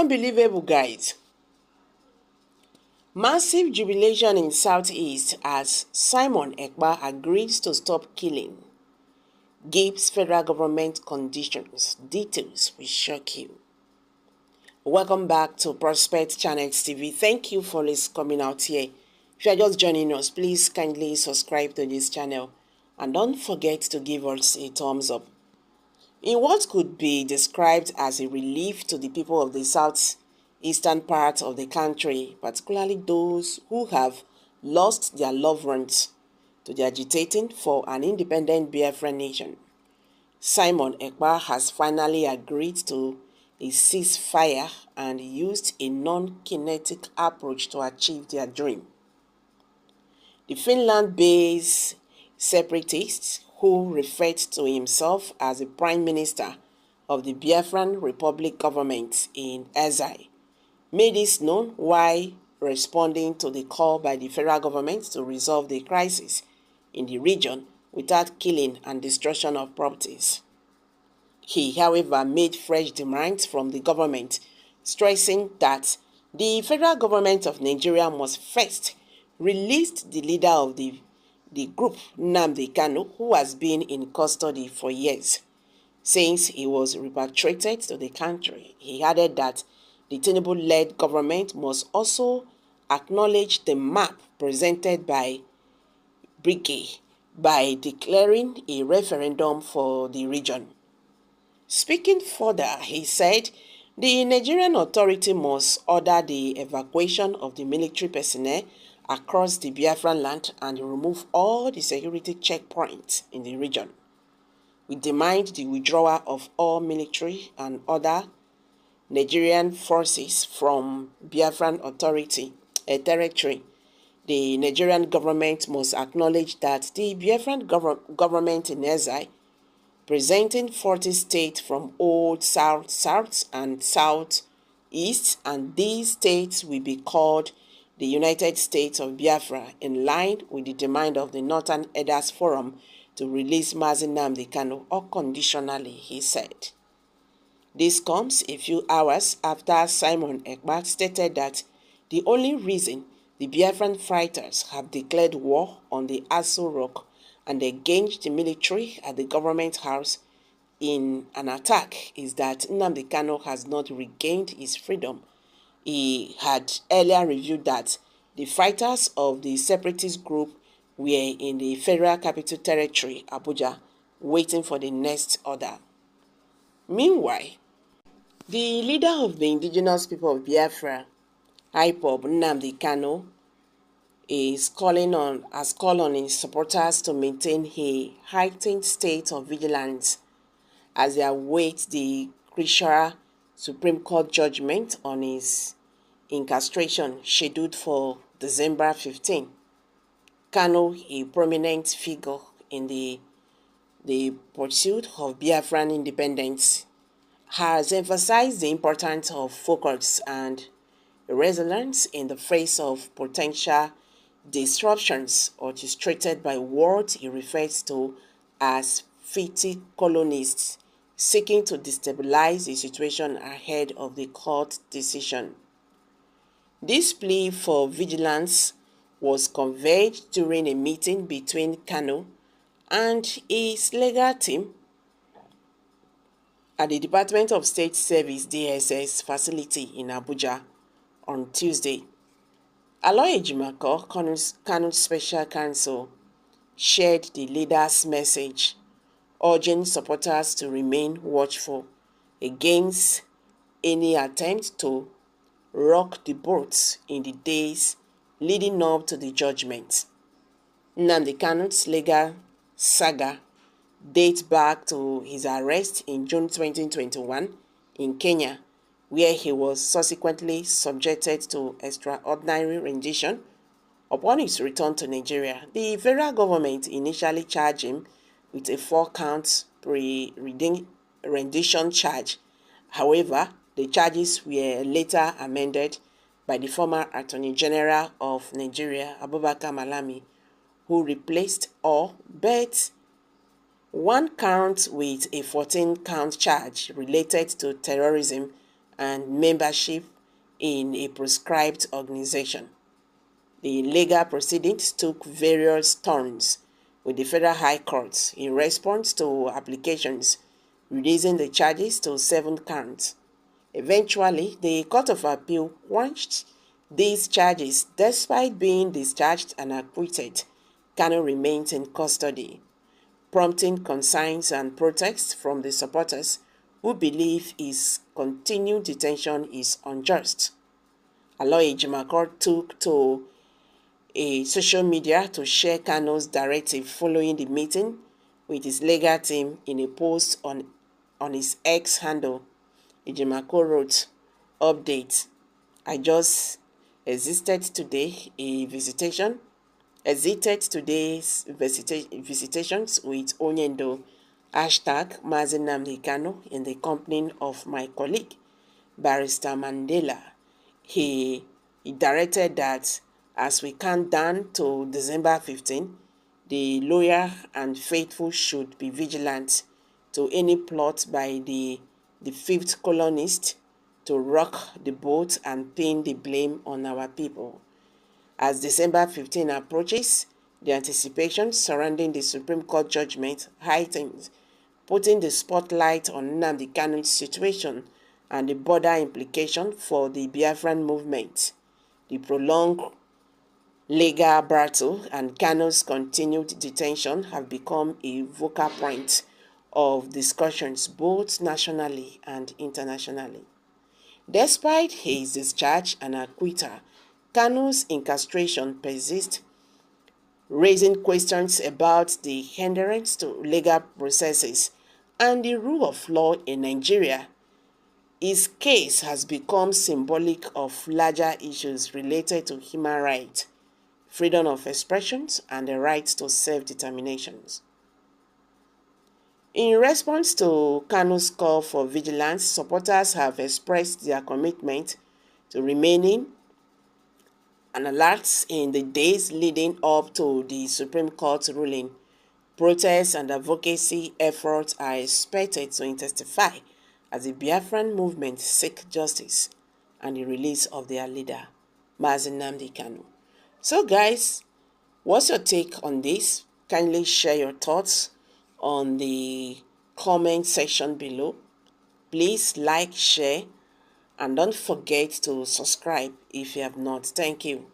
Unbelievable, guys. Massive jubilation in Southeast as Simon Ekpa agrees to stop killing. Gives federal government conditions. Details will shock you. Welcome back to Prospect Channel TV. Thank you for coming out here. If you are just joining us, please kindly subscribe to this channel and don't forget to give us a thumbs up. In what could be described as a relief to the people of the southeastern part of the country, particularly those who have lost their loved ones to the agitating for an independent Biafran nation, Simon Ekpa has finally agreed to a ceasefire and used a non-kinetic approach to achieve their dream. The Finland-based separatist, who referred to himself as the Prime Minister of the Biafran Republic government in exile, made this known while responding to the call by the federal government to resolve the crisis in the region without killing and destruction of properties. He, however, made fresh demands from the government, stressing that the federal government of Nigeria must first release the leader of the group, Nnamdi Kanu, who has been in custody for years. Since he was repatriated to the country, he added that the Tinubu-led government must also acknowledge the map presented by Brigade by declaring a referendum for the region. Speaking further, he said the Nigerian authority must order the evacuation of the military personnel across the Biafran land and remove all the security checkpoints in the region. We demand the withdrawal of all military and other Nigerian forces from Biafran territory. The Nigerian government must acknowledge that the Biafran government in exile, presenting 40 states from Old South and Southeast, and these states will be called the United States of Biafra, in line with the demand of the Northern Elders Forum to release Mazi Nnamdi Kanu unconditionally, he said. This comes a few hours after Simon Ekpa stated that the only reason the Biafran fighters have declared war on the Aso Rock and engaged the military at the government house in an attack is that Nnamdi Kanu has not regained his freedom. He had earlier revealed that the fighters of the separatist group were in the Federal Capital Territory, Abuja, waiting for the next order. Meanwhile, the leader of the indigenous people of Biafra, IPOB, Nnamdi Kanu, has called on his supporters to maintain a heightened state of vigilance as they await the crucial Supreme Court judgment on his incarceration scheduled for December 15. Kanu, a prominent figure in the pursuit of Biafran independence, has emphasized the importance of focus and resilience in the face of potential disruptions orchestrated by what he refers to as fitty colonists seeking to destabilize the situation ahead of the court decision. This plea for vigilance was conveyed during a meeting between Kanu and his legal team at the Department of State Service DSS facility in Abuja on Tuesday. Aloy Ejimako, Kanu's special counsel, shared the leader's message, urging supporters to remain watchful against any attempt to rock the boat in the days leading up to the judgment. Nnamdi Kanu's legal saga dates back to his arrest in June 2021 in Kenya, where he was subsequently subjected to extraordinary rendition. Upon his return to Nigeria, the federal government initially charged him with a 4-count pre-rendition charge. However, the charges were later amended by the former Attorney General of Nigeria, Abubakar Malami, who replaced all but 1 count with a 14-count charge related to terrorism and membership in a prescribed organization. The legal proceedings took various turns, with the Federal High Court in response to applications reducing the charges to 7 counts. Eventually, the Court of Appeal quashed these charges. Despite being discharged and acquitted, Kanu remains in custody, prompting concerns and protests from the supporters who believe his continued detention is unjust. Aloy Ejimakor took to a social media to share Kanu's directive following the meeting with his legal team. In a post on his X handle, Ejimakor wrote, "Update. I just exited today's visitations with Onyendo, hashtag Mazi Nnamdi Kanu, in the company of my colleague, Barrister Mandela. He directed that as we count down to December 15, the loyal and faithful should be vigilant to any plot by the fifth colonist to rock the boat and pin the blame on our people. As December 15 approaches, the anticipation surrounding the Supreme Court judgment heightens, putting the spotlight on Nnamdi Kanu's situation and the broader implication for the Biafran movement. The prolonged legal battle and Kanu's continued detention have become a focal point of discussions both nationally and internationally. Despite his discharge and acquittal, Kanu's incarceration persists, raising questions about the adherence to legal processes and the rule of law in Nigeria. His case has become symbolic of larger issues related to human rights, freedom of expression, and the right to self-determination. In response to Kanu's call for vigilance, supporters have expressed their commitment to remaining on alert in the days leading up to the Supreme Court ruling. Protests and advocacy efforts are expected to intensify as the Biafran movement seek justice and the release of their leader, Mazi Nnamdi Kanu. So guys, what's your take on this? Kindly share your thoughts on the comment section below. Please like, share, and don't forget to subscribe if you have not. Thank you.